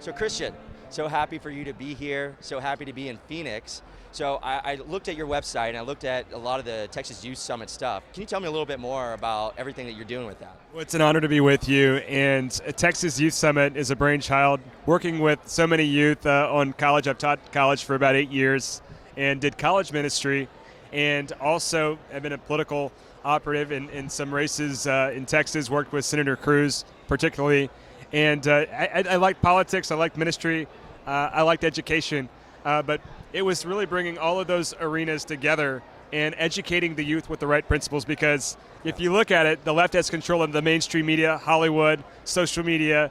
So Christian, so happy for you to be here, so happy to be in Phoenix. So I looked at your website and I looked at a lot of the Texas Youth Summit stuff. Can you tell me a little bit more about everything that you're doing with that? Well, it's an honor to be with you, and Texas Youth Summit is a brainchild working with so many youth on college. I've taught college for about 8 years and did college ministry, and also have been a political operative in some races in Texas, worked with Senator Cruz particularly. And I liked politics, I liked ministry, I liked education, but it was really bringing all of those arenas together and educating the youth with the right principles, because if you look at it, the left has control of the mainstream media, Hollywood, social media,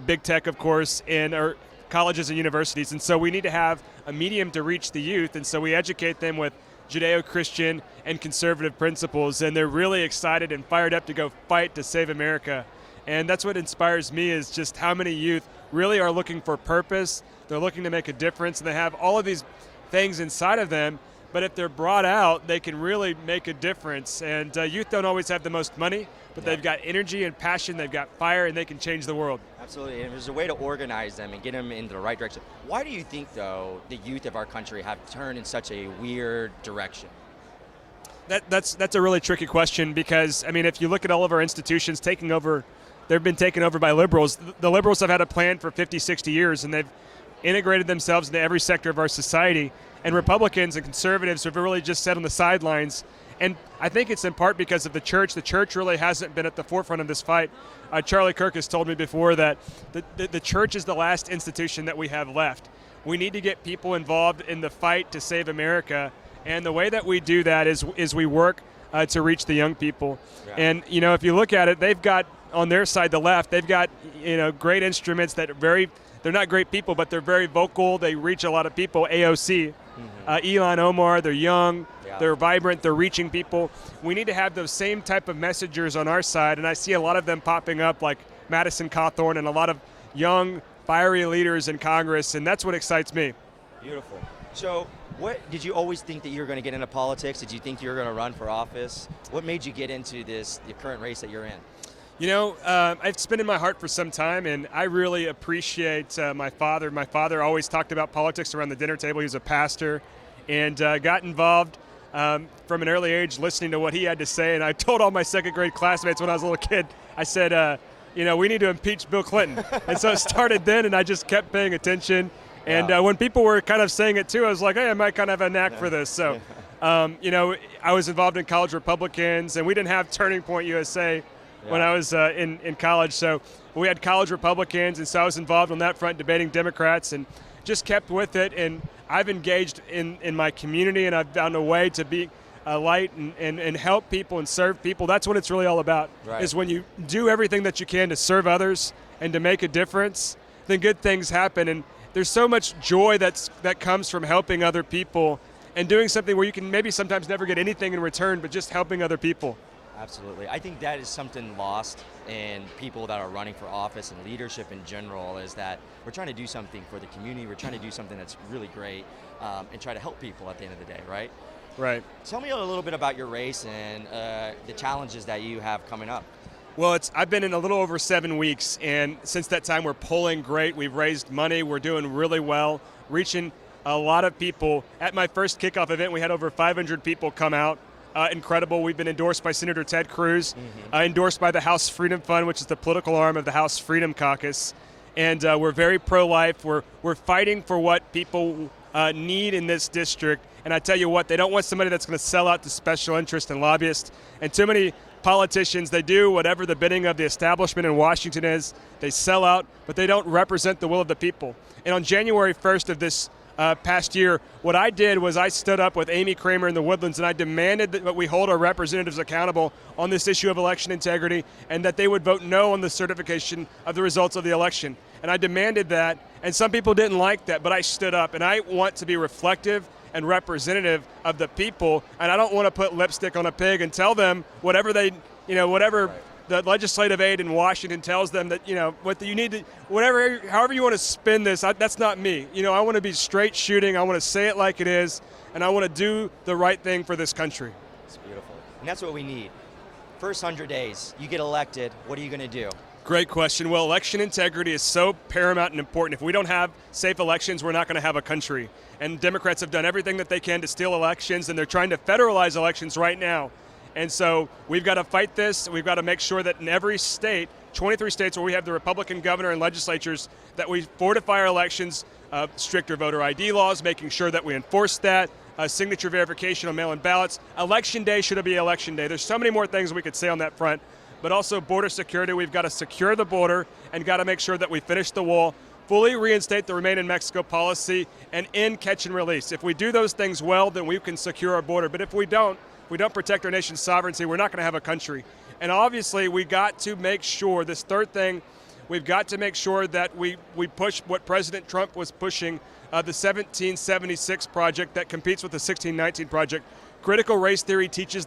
big tech, of course, and our colleges and universities. And so we need to have a medium to reach the youth, and so we educate them with Judeo-Christian and conservative principles, and they're really excited and fired up to go fight to save America. And that's what inspires me, is just how many youth really are looking for purpose. They're looking to make a difference, and they have all of these things inside of them, but if they're brought out, they can really make a difference. And youth don't always have the most money, but they've got energy and passion, they've got fire, and they can change the world. Absolutely, and there's a way to organize them and get them in the right direction. Why do you think, though, the youth of our country have turned in such a weird direction? That's a really tricky question, because, I mean, if you look at all of our institutions taking over, they've been taken over by liberals. The liberals have had a plan for 50, 60 years, and they've integrated themselves into every sector of our society. And Republicans and conservatives have really just sat on the sidelines. And I think it's in part because of the church. The church really hasn't been at the forefront of this fight. Charlie Kirk has told me before that the church is the last institution that we have left. We need to get people involved in the fight to save America. And the way that we do that is we work to reach the young people. Yeah. And, you know, if you look at it, they've got, on their side, the left, they've got, you know, great instruments that they're not great people, but they're very vocal. They reach a lot of people. AOC, Elon Omar, they're young, they're vibrant, they're reaching people. We need to have those same type of messengers on our side, and I see a lot of them popping up, like Madison Cawthorn and a lot of young, fiery leaders in Congress, and that's what excites me. Beautiful. So, what did you always think that you were going to get into politics? Did you think you were going to run for office? What made you get into the current race that you're in? You know, it's been in my heart for some time, and I really appreciate my father. My father always talked about politics around the dinner table. He was a pastor, and got involved from an early age listening to what he had to say. And I told all my second grade classmates when I was a little kid, I said, you know, we need to impeach Bill Clinton. And so it started then, and I just kept paying attention. And when people were kind of saying it too, I was like, hey, I might kind of have a knack for this. So, you know, I was involved in college Republicans, and we didn't have Turning Point USA when I was in college. So we had college Republicans, and so I was involved on that front debating Democrats, and just kept with it. And I've engaged in my community, and I've found a way to be a light and help people and serve people. That's what it's really all about, is when you do everything that you can to serve others and to make a difference, then good things happen. And there's so much joy that comes from helping other people and doing something where you can maybe sometimes never get anything in return, but just helping other people. Absolutely. I think that is something lost in people that are running for office and leadership in general, is that we're trying to do something for the community. We're trying to do something that's really great and try to help people at the end of the day, right? Right. Tell me a little bit about your race and the challenges that you have coming up. Well, I've been in a little over 7 weeks, and since that time we're polling great. We've raised money. We're doing really well, reaching a lot of people. At my first kickoff event, we had over 500 people come out. Incredible. We've been endorsed by Senator Ted Cruz, endorsed by the House Freedom Fund, which is the political arm of the House Freedom Caucus. And we're very pro-life. We're fighting for what people need in this district. And I tell you what, they don't want somebody that's going to sell out to special interests and lobbyists. And too many politicians, they do whatever the bidding of the establishment in Washington is. They sell out, but they don't represent the will of the people. And on January 1st of this past year, what I did was I stood up with Amy Kramer in the Woodlands, and I demanded that we hold our representatives accountable on this issue of election integrity, and that they would vote no on the certification of the results of the election. And I demanded that, and some people didn't like that, but I stood up, and I want to be reflective and representative of the people, and I don't want to put lipstick on a pig and tell them whatever they, you know, whatever the legislative aide in Washington tells them that, you know, what you need to, whatever, however you want to spin this, that's not me. You know, I want to be straight shooting. I want to say it like it is, and I want to do the right thing for this country. It's beautiful, and that's what we need. First 100 days, you get elected, what are you going to do? Great question. Well, election integrity is so paramount and important. If we don't have safe elections, we're not going to have a country. And Democrats have done everything that they can to steal elections, and they're trying to federalize elections right now. And so we've got to fight this. We've got to make sure that in every state, 23 states where we have the Republican governor and legislatures, that we fortify our elections, stricter voter ID laws, making sure that we enforce that, signature verification on mail-in ballots. Election day should be election day. There's so many more things we could say on that front. But also border security. We've got to secure the border and got to make sure that we finish the wall, fully reinstate the Remain in Mexico policy, and end catch and release. If we do those things well, then we can secure our border. But if we don't protect our nation's sovereignty, we're not going to have a country. And obviously, we got to make sure, this third thing, we've got to make sure that we push what President Trump was pushing, the 1776 project that competes with the 1619 project. Critical race theory teaches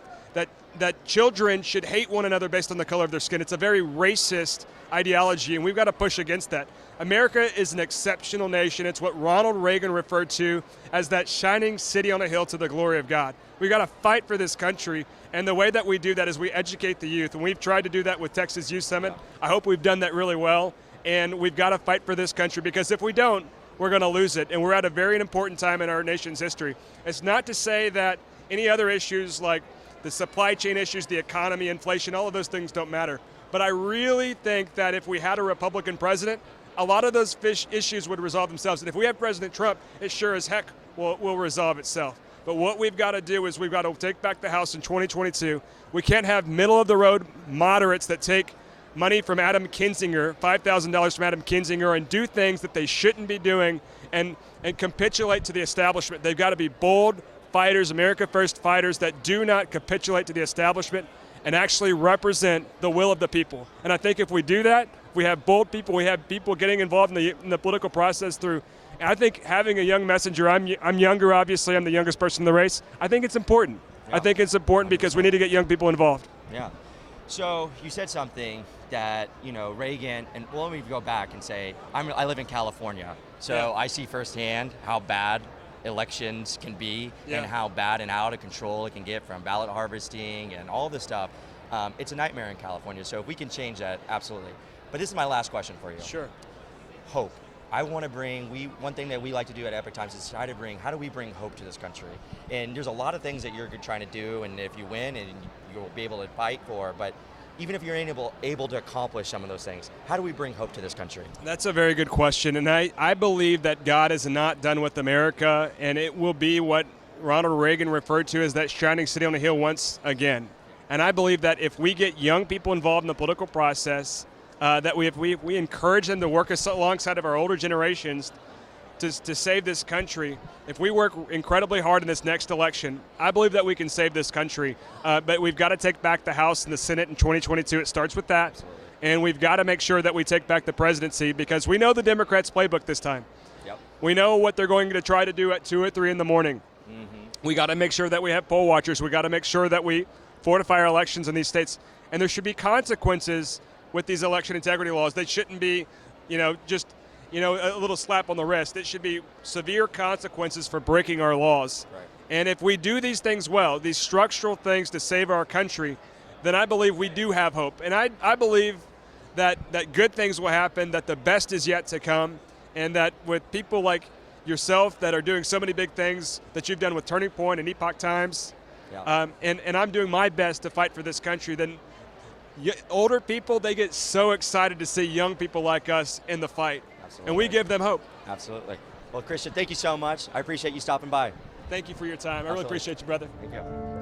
that children should hate one another based on the color of their skin. It's a very racist ideology, and we've got to push against that. America is an exceptional nation. It's what Ronald Reagan referred to as that shining city on a hill to the glory of God. We've got to fight for this country, and the way that we do that is we educate the youth, and we've tried to do that with Texas Youth Summit. I hope we've done that really well, and we've got to fight for this country, because if we don't, we're going to lose it, and we're at a very important time in our nation's history. It's not to say that any other issues like the supply chain issues, the economy, inflation, all of those things don't matter. But I really think that if we had a Republican president, a lot of those issues would resolve themselves. And if we have President Trump, it sure as heck will resolve itself. But what we've got to do is we've got to take back the House in 2022. We can't have middle-of-the-road moderates that take money from Adam Kinzinger, $5,000 from Adam Kinzinger, and do things that they shouldn't be doing and capitulate to the establishment. They've got to be bold fighters, America First fighters that do not capitulate to the establishment and actually represent the will of the people. And I think if we do that, we have bold people, we have people getting involved in the political process through, and I think having a young messenger, I'm younger obviously, I'm the youngest person in the race, I think it's important. Yeah. I think it's important because we need to get young people involved. Yeah. So you said something that, Reagan, and let me go back and say, I live in California, so yeah. I see firsthand how bad elections can be, yeah, and how bad and out of control it can get from ballot harvesting and all this stuff. It's a nightmare in California, so if we can change that, absolutely. But this is my last question for you. Sure. Hope. I want to bring, one thing that we like to do at Epoch Times is how do we bring hope to this country? And there's a lot of things that you're trying to do, and if you win, and you'll be able to fight for, but even if you're able to accomplish some of those things, how do we bring hope to this country? That's a very good question, and I believe that God is not done with America, and it will be what Ronald Reagan referred to as that shining city on a hill once again. And I believe that if we get young people involved in the political process, that we encourage them to work alongside of our older generations to save this country. If we work incredibly hard in this next election, I believe that we can save this country. But we've got to take back the House and the Senate in 2022. It starts with that. Absolutely. And we've got to make sure that we take back the presidency, because we know the Democrats' playbook this time. Yep. We know what they're going to try to do at 2 or 3 in the morning. Mm-hmm. We got to make sure that we have poll watchers. We got to make sure that we fortify our elections in these states. And there should be consequences with these election integrity laws. They shouldn't be, just a little slap on the wrist. It should be severe consequences for breaking our laws. Right. And if we do these things well, these structural things to save our country, then I believe we do have hope. And I believe that good things will happen, that the best is yet to come, and that with people like yourself that are doing so many big things that you've done with Turning Point and Epoch Times, yeah, and I'm doing my best to fight for this country, then older people, they get so excited to see young people like us in the fight. Absolutely. And we give them hope. Absolutely. Well, Christian, thank you so much. I appreciate you stopping by. Thank you for your time. Absolutely. I really appreciate you, brother. Thank you.